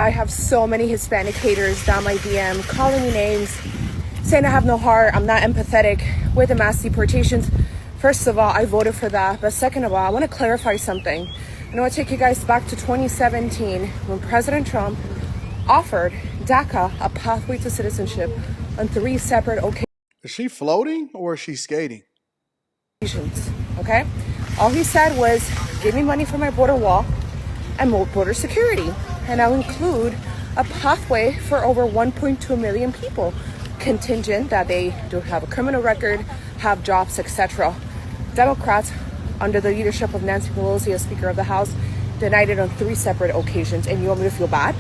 I have so many Hispanic haters down my DM calling me names, saying I have no heart, I'm not empathetic with the mass deportations. First of all, I voted for that. But second of all, I want to clarify something. I want to take you guys back to 2017 when President Trump offered DACA a pathway to citizenship on 3 separate occasions. Is she floating or is she skating? Okay? All he said was, give me money for my border wall and more border security. And I'll include a pathway for over 1.2 million people, contingent that they do have a criminal record, have jobs, etc. Democrats, under the leadership of Nancy Pelosi as Speaker of the House, denied it on 3 separate occasions. And you want me to feel bad?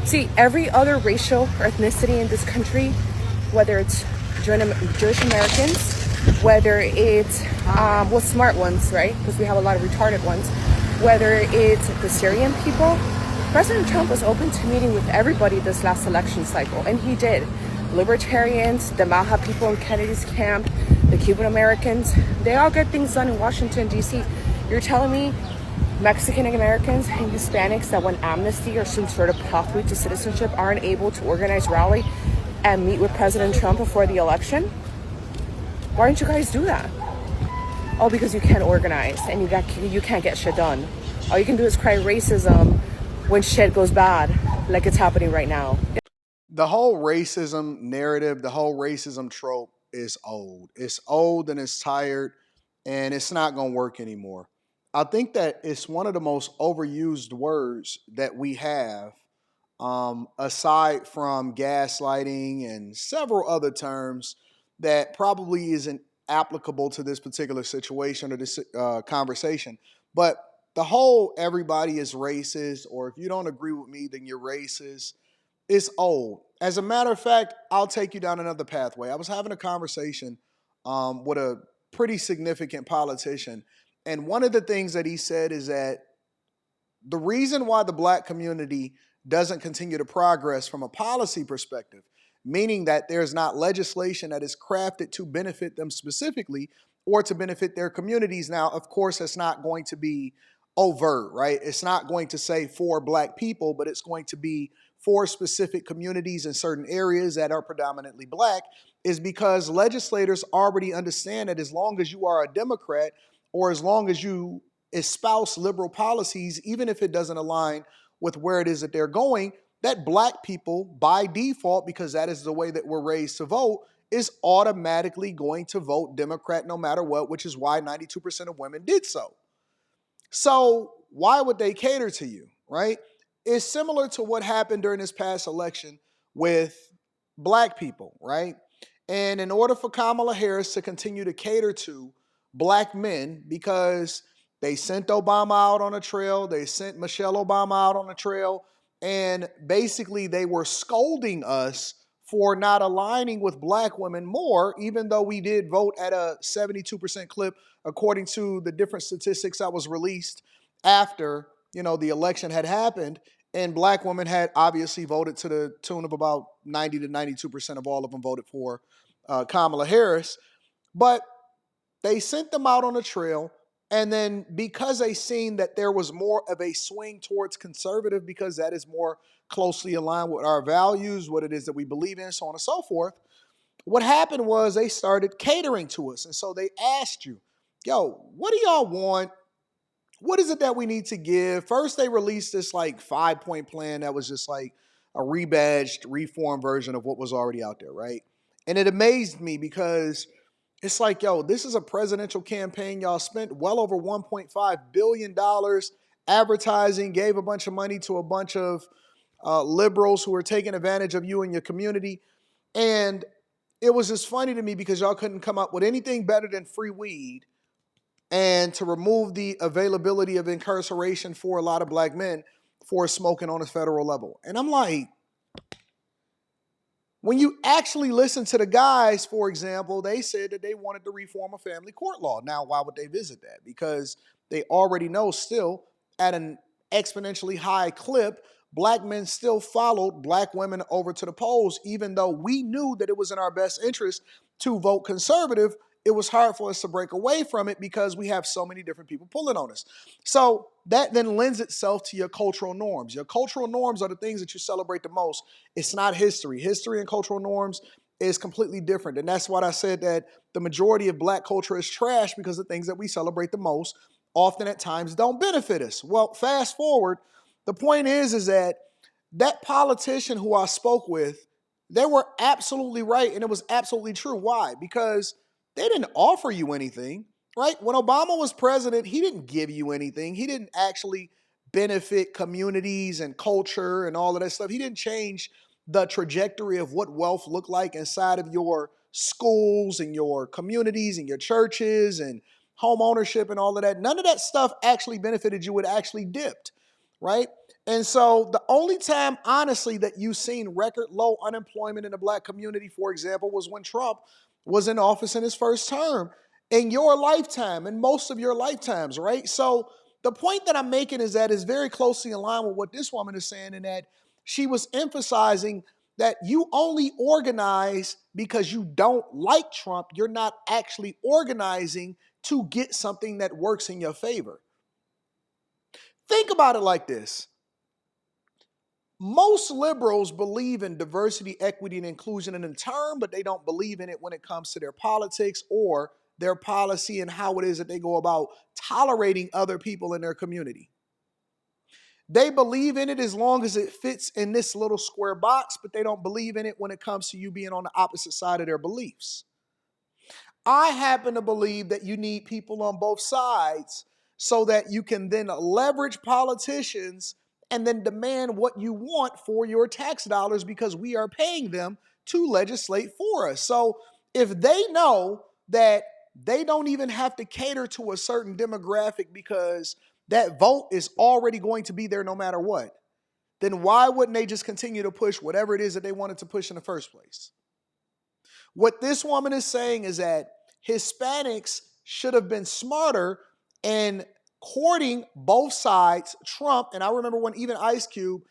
See, every other racial or ethnicity in this country, whether it's Jewish Americans, whether it's, smart ones, right? Because we have a lot of retarded ones. Whether it's the Syrian people, President Trump was open to meeting with everybody this last election cycle, and he did. Libertarians, the Maha people in Kennedy's camp, the Cuban Americans, they all get things done in Washington, D.C. You're telling me Mexican Americans and Hispanics that want amnesty or some sort of pathway to citizenship aren't able to organize rally and meet with President Trump before the election? Why don't you guys do that? Oh, because you can't organize and you can't get shit done. All you can do is cry racism when shit goes bad, like it's happening right now. The whole racism narrative, the whole racism trope is old. It's old and it's tired and it's not going to work anymore. I think that it's one of the most overused words that we have, aside from gaslighting and several other terms that probably isn't applicable to this particular situation or this conversation. But the whole everybody is racist, or if you don't agree with me, then you're racist, is old. As a matter of fact, I'll take you down another pathway. I was having a conversation with a pretty significant politician, and one of the things that he said is that the reason why the black community doesn't continue to progress from a policy perspective, meaning that there's not legislation that is crafted to benefit them specifically or to benefit their communities. Now, of course, it's not going to be overt, right? It's not going to say for black people, but it's going to be for specific communities in certain areas that are predominantly black, is because legislators already understand that as long as you are a Democrat or as long as you espouse liberal policies, even if it doesn't align with where it is that they're going, that black people by default, because that is the way that we're raised to vote, is automatically going to vote Democrat no matter what, which is why 92% of women did so. So why would they cater to you, right? It's similar to what happened during this past election with black people, right? And in order for Kamala Harris to continue to cater to black men, because they sent Obama out on a trail, they sent Michelle Obama out on a trail, and basically they were scolding us for not aligning with black women more, even though we did vote at a 72% clip, according to the different statistics that was released after, the election had happened. And black women had obviously voted to the tune of about 90 to 92% of all of them voted for Kamala Harris. But they sent them out on a trail. And then because they seen that there was more of a swing towards conservative, because that is more closely aligned with our values, what it is that we believe in, so on and so forth, what happened was they started catering to us. And so they asked you, yo, what do y'all want? What is it that we need to give? First, they released this 5-point plan that was just like a rebadged, reformed version of what was already out there, right? And it amazed me because it's like, yo, this is a presidential campaign. Y'all spent well over $1.5 billion advertising, gave a bunch of money to a bunch of liberals who were taking advantage of you and your community. And it was just funny to me because y'all couldn't come up with anything better than free weed and to remove the availability of incarceration for a lot of black men for smoking on a federal level. And I'm like, when you actually listen to the guys, for example, they said that they wanted to reform a family court law. Now, why would they visit that? Because they already know still at an exponentially high clip, black men still followed black women over to the polls, even though we knew that it was in our best interest to vote conservative it was hard for us to break away from it because we have so many different people pulling on us. So that then lends itself to your cultural norms. Your cultural norms are the things that you celebrate the most. It's not history. History and cultural norms is completely different. And that's why I said that the majority of black culture is trash, because the things that we celebrate the most often at times don't benefit us. Well, fast forward, the point is that politician who I spoke with, they were absolutely right, and it was absolutely true. Why? Because they didn't offer you anything, right? When Obama was president, he didn't give you anything. He didn't actually benefit communities and culture and all of that stuff. He didn't change the trajectory of what wealth looked like inside of your schools and your communities and your churches and home ownership and all of that. None of that stuff actually benefited you. It actually dipped, right? And so the only time, honestly, that you've seen record low unemployment in the black community, for example, was when Trump was in office in his first term in your lifetime, in most of your lifetimes, right? So the point that I'm making is that it's very closely in line with what this woman is saying, in that she was emphasizing that you only organize because you don't like Trump. You're not actually organizing to get something that works in your favor. Think about it like this. Most liberals believe in diversity, equity, and inclusion in the term, but they don't believe in it when it comes to their politics or their policy and how it is that they go about tolerating other people in their community. They believe in it as long as it fits in this little square box, but they don't believe in it when it comes to you being on the opposite side of their beliefs. I happen to believe that you need people on both sides so that you can then leverage politicians and then demand what you want for your tax dollars, because we are paying them to legislate for us. So if they know that they don't even have to cater to a certain demographic because that vote is already going to be there no matter what, then why wouldn't they just continue to push whatever it is that they wanted to push in the first place? What this woman is saying is that Hispanics should have been smarter in courting both sides, Trump. And I remember when even Ice Cube,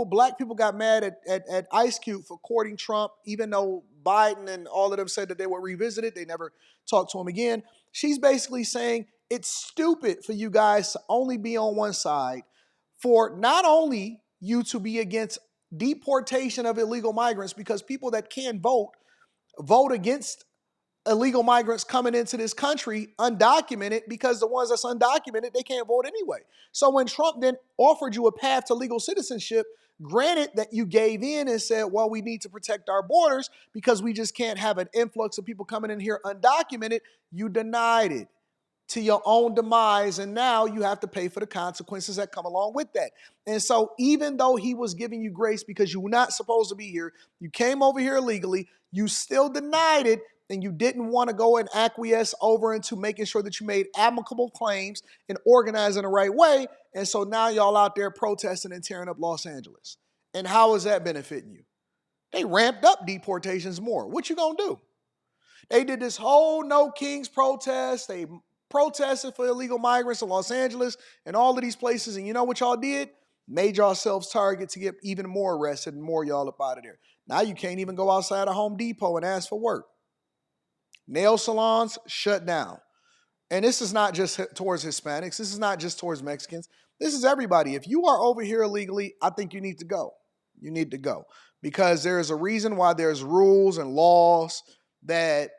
black people got mad at Ice Cube for courting Trump, even though Biden and all of them said that they would revisit it. They never talked to him again. She's basically saying it's stupid for you guys to only be on one side, for not only you to be against deportation of illegal migrants, because people that can vote against illegal migrants coming into this country undocumented, because the ones that's undocumented, they can't vote anyway. So when Trump then offered you a path to legal citizenship, granted that you gave in and said, well, we need to protect our borders because we just can't have an influx of people coming in here undocumented, you denied it to your own demise, and now you have to pay for the consequences that come along with that. And so even though he was giving you grace because you were not supposed to be here, you came over here illegally, you still denied it, and you didn't want to go and acquiesce over into making sure that you made amicable claims and organize in the right way. And so now y'all out there protesting and tearing up Los Angeles. And how is that benefiting you? They ramped up deportations more. What you gonna do? They did this whole No Kings protest. They protested for illegal migrants in Los Angeles and all of these places. And you know what y'all did? Made yourselves target to get even more arrested and more y'all up out of there. Now you can't even go outside of Home Depot and ask for work. Nail salons shut down. And this is not just towards Hispanics. This is not just towards Mexicans. This is everybody. If you are over here illegally, I think you need to go. You need to go. Because there is a reason why there's rules and laws that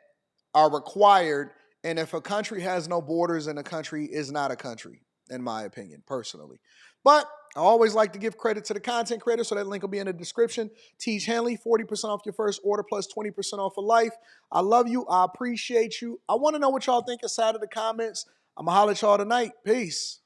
are required. And if a country has no borders, then a country is not a country, in my opinion, personally. But I always like to give credit to the content creator, so that link will be in the description. Teach Henley, 40% off your first order plus 20% off for life. I love you. I appreciate you. I want to know what y'all think inside of the comments. I'm going to holler at y'all tonight. Peace.